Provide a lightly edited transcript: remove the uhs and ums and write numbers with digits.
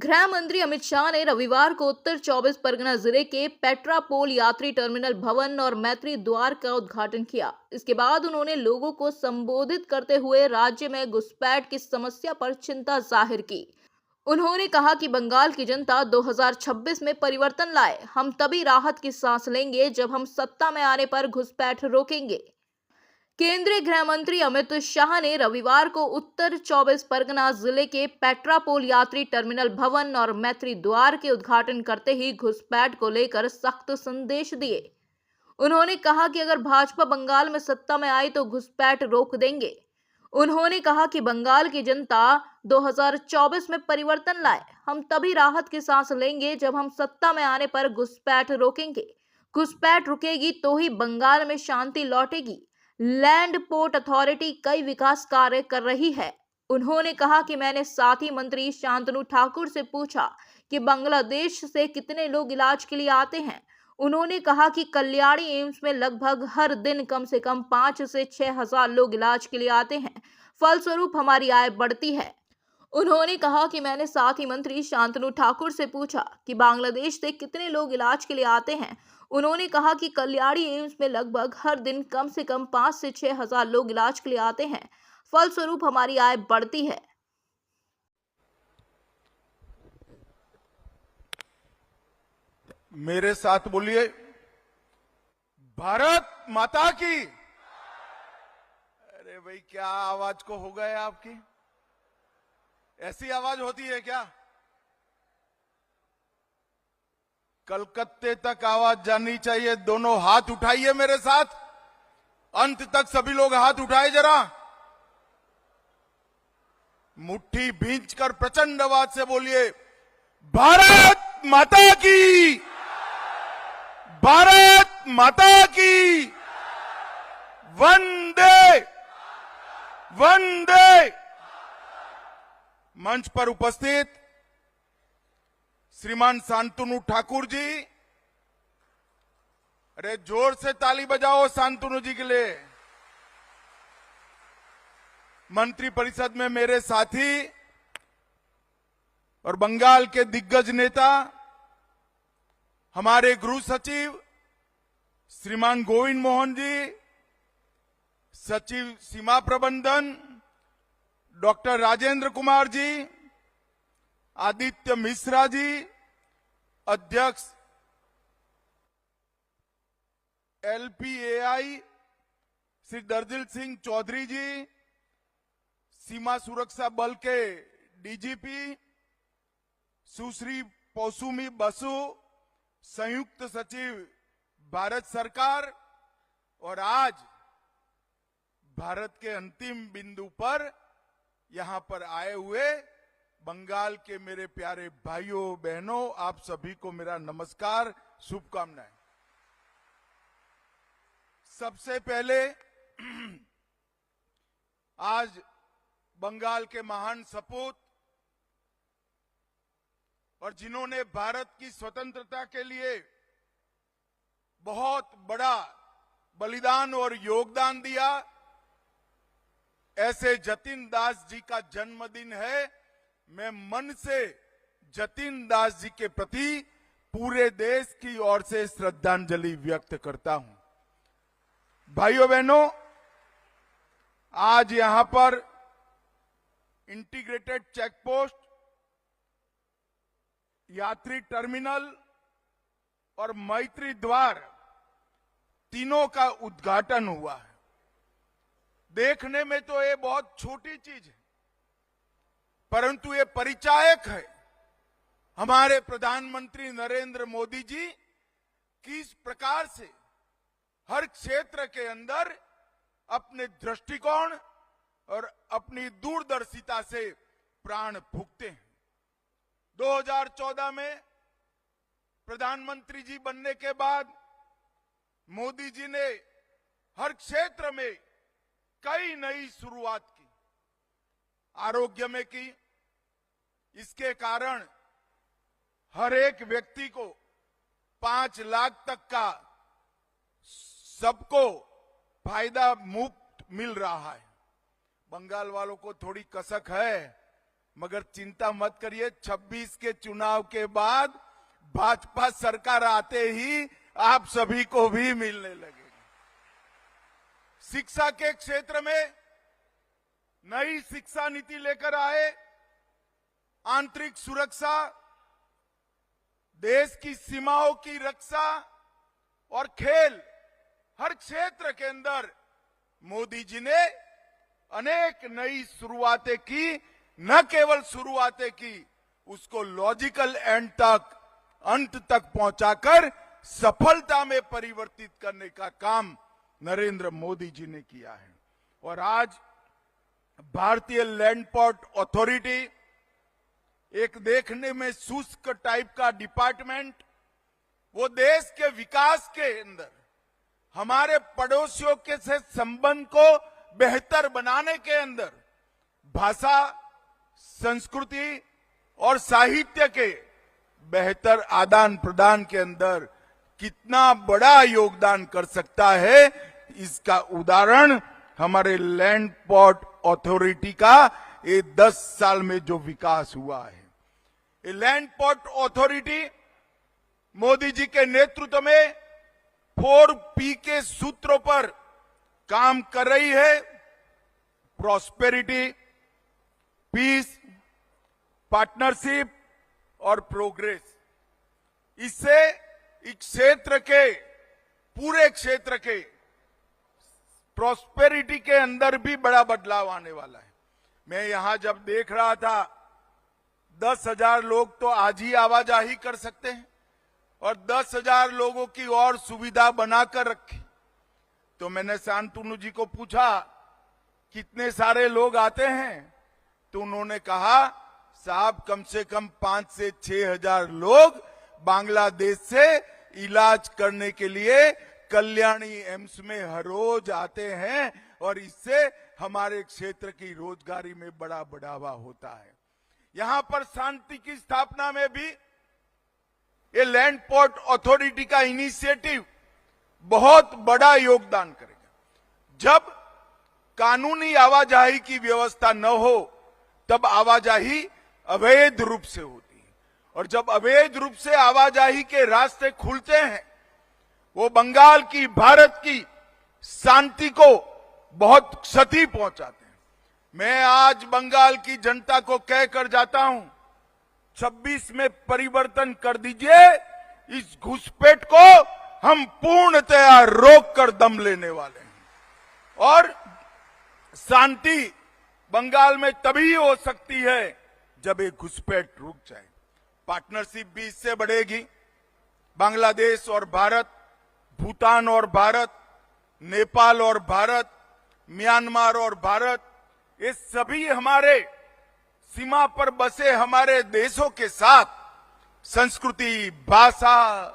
गृह मंत्री अमित शाह ने रविवार को उत्तर 24 परगना जिले के पेट्रापोल यात्री टर्मिनल भवन और मैत्री द्वार का उद्घाटन किया। इसके बाद उन्होंने लोगों को संबोधित करते हुए राज्य में घुसपैठ की समस्या पर चिंता जाहिर की। उन्होंने कहा कि बंगाल की जनता 2026 में परिवर्तन लाए। हम तभी राहत की सांस लेंगे जब हम सत्ता में आने पर घुसपैठ रोकेंगे। केंद्रीय गृह मंत्री अमित शाह ने रविवार को उत्तर 24 परगना जिले के पेट्रापोल यात्री टर्मिनल भवन और मैत्री द्वार के उद्घाटन करते ही घुसपैठ को लेकर सख्त संदेश दिए। उन्होंने कहा कि अगर भाजपा बंगाल में सत्ता में आई तो घुसपैठ रोक देंगे। उन्होंने कहा कि बंगाल की जनता 2024 में परिवर्तन लाए। हम तभी राहत की सांस लेंगे जब हम सत्ता में आने पर घुसपैठ रोकेंगे। घुसपैठ रुकेगी तो ही बंगाल में शांति लौटेगी। लैंड पोर्ट अथॉरिटी कई विकास कार्य कर रही है। उन्होंने कहा कि मैंने साथी मंत्री शांतनु ठाकुर से पूछा कि बांग्लादेश से कितने लोग इलाज के लिए आते हैं। उन्होंने कहा कि कल्याणी एम्स में लगभग हर दिन कम से कम 5 से 6 हजार लोग इलाज के लिए आते हैं। फलस्वरूप हमारी आय बढ़ती है। उन्होंने कहा कि मैंने साथी मंत्री शांतनु ठाकुर से पूछा कि बांग्लादेश से कितने लोग इलाज के लिए आते हैं। उन्होंने कहा कि कल्याणी एम्स में लगभग हर दिन कम से कम 5 से 6 हजार लोग इलाज के लिए आते हैं। फलस्वरूप हमारी आय बढ़ती है। मेरे साथ बोलिए, भारत माता की। अरे भाई, क्या आवाज को हो गए आपकी? ऐसी आवाज होती है क्या? कलकत्ते तक आवाज जानी चाहिए। दोनों हाथ उठाइए मेरे साथ, अंत तक सभी लोग हाथ उठाए जरा। मुट्ठी भींचकर प्रचंड आवाज से बोलिए, भारत माता की, भारत माता की, वंदे वंदे। मंच पर उपस्थित श्रीमान शांतनु ठाकुर जी, अरे जोर से ताली बजाओ शांतनु जी के लिए। मंत्री परिषद में मेरे साथी और बंगाल के दिग्गज नेता, हमारे गृह सचिव श्रीमान गोविंद मोहन जी, सचिव सीमा प्रबंधन डॉक्टर राजेंद्र कुमार जी, आदित्य मिश्रा जी, अध्यक्ष LPAI श्री दर्जिल सिंह चौधरी जी, सीमा सुरक्षा बल के DGP सुश्री पौसुमी बसु, संयुक्त सचिव भारत सरकार, और आज भारत के अंतिम बिंदु पर यहां पर आए हुए बंगाल के मेरे प्यारे भाइयों बहनों, आप सभी को मेरा नमस्कार, शुभकामनाएं। सबसे पहले आज बंगाल के महान सपूत और जिन्होंने भारत की स्वतंत्रता के लिए बहुत बड़ा बलिदान और योगदान दिया, ऐसे जतिन दास जी का जन्मदिन है। मैं मन से जतिन दास जी के प्रति पूरे देश की ओर से श्रद्धांजलि व्यक्त करता हूं। भाइयों बहनों, आज यहां पर इंटीग्रेटेड चेक पोस्ट, यात्री टर्मिनल और मैत्री द्वार तीनों का उद्घाटन हुआ है। देखने में तो ये बहुत छोटी चीज है, परंतु ये परिचायक है हमारे प्रधानमंत्री नरेंद्र मोदी जी किस प्रकार से हर क्षेत्र के अंदर अपने दृष्टिकोण और अपनी दूरदर्शिता से प्राण फूंकते हैं। 2014 में प्रधानमंत्री जी बनने के बाद मोदी जी ने हर क्षेत्र में कई नई शुरुआत की, आरोग्य में की। इसके कारण हर एक व्यक्ति को 5 लाख तक का सबको फायदा मुफ्त मिल रहा है। बंगाल वालों को थोड़ी कसक है, मगर चिंता मत करिए, 26 के चुनाव के बाद भाजपा सरकार आते ही आप सभी को भी मिलने लगेगी। शिक्षा के क्षेत्र में नई शिक्षा नीति लेकर आए, आंतरिक सुरक्षा, देश की सीमाओं की रक्षा और खेल, हर क्षेत्र के अंदर मोदी जी ने अनेक नई शुरुआतें की। न केवल शुरुआतें की, उसको लॉजिकल एंड तक, अंत तक पहुंचाकर सफलता में परिवर्तित करने का काम नरेंद्र मोदी जी ने किया है। और आज भारतीय लैंड पोर्ट अथॉरिटी, एक देखने में शुष्क टाइप का डिपार्टमेंट, वो देश के विकास के अंदर हमारे पड़ोसियों के से संबंध को बेहतर बनाने के अंदर भाषा, संस्कृति और साहित्य के बेहतर आदान प्रदान के अंदर कितना बड़ा योगदान कर सकता है, इसका उदाहरण हमारे लैंड पोर्ट अथॉरिटी का ये 10 साल में जो विकास हुआ है। ये land port authority Modi ji के नेतृत्व में 4P के सूत्रों पर काम कर रही है। प्रॉस्पेरिटी, पीस, पार्टनरशिप और प्रोग्रेस। इससे इस क्षेत्र के, पूरे क्षेत्र के प्रॉस्पेरिटी के अंदर भी बड़ा बदलाव आने वाला है। मैं यहां जब देख रहा था, 10,000 लोग तो आज ही आवाजाही कर सकते हैं और 10,000 लोगों की और सुविधा बनाकर रखी। तो मैंने शांतनु जी को पूछा कितने सारे लोग आते हैं, तो उन्होंने कहा साहब कम से कम 5 से 6,000 लोग बांग्लादेश से इलाज करने के लिए कल्याणी एम्स में हर रोज आते हैं और इससे हमारे क्षेत्र की रोजगारी में बड़ा बढ़ावा होता है। यहां पर शांति की स्थापना में भी ये लैंड पोर्ट अथॉरिटी का इनिशिएटिव बहुत बड़ा योगदान करेगा। जब कानूनी आवाजाही की व्यवस्था न हो तब आवाजाही अवैध रूप से होती है, और जब अवैध रूप से आवाजाही के रास्ते खुलते हैं, वो बंगाल की, भारत की शांति को बहुत क्षति पहुंचाते हैं। मैं आज बंगाल की जनता को कहकर जाता हूं, 26 में परिवर्तन कर दीजिए, इस घुसपैठ को हम पूर्णतया रोककर दम लेने वाले हैं। और शांति बंगाल में तभी हो सकती है जब एक घुसपैठ रुक जाए। पार्टनरशिप भी इससे बढ़ेगी। बांग्लादेश और भारत, भूटान और भारत, नेपाल और भारत, म्यांमार और भारत, ये सभी हमारे सीमा पर बसे हमारे देशों के साथ संस्कृति, भाषा,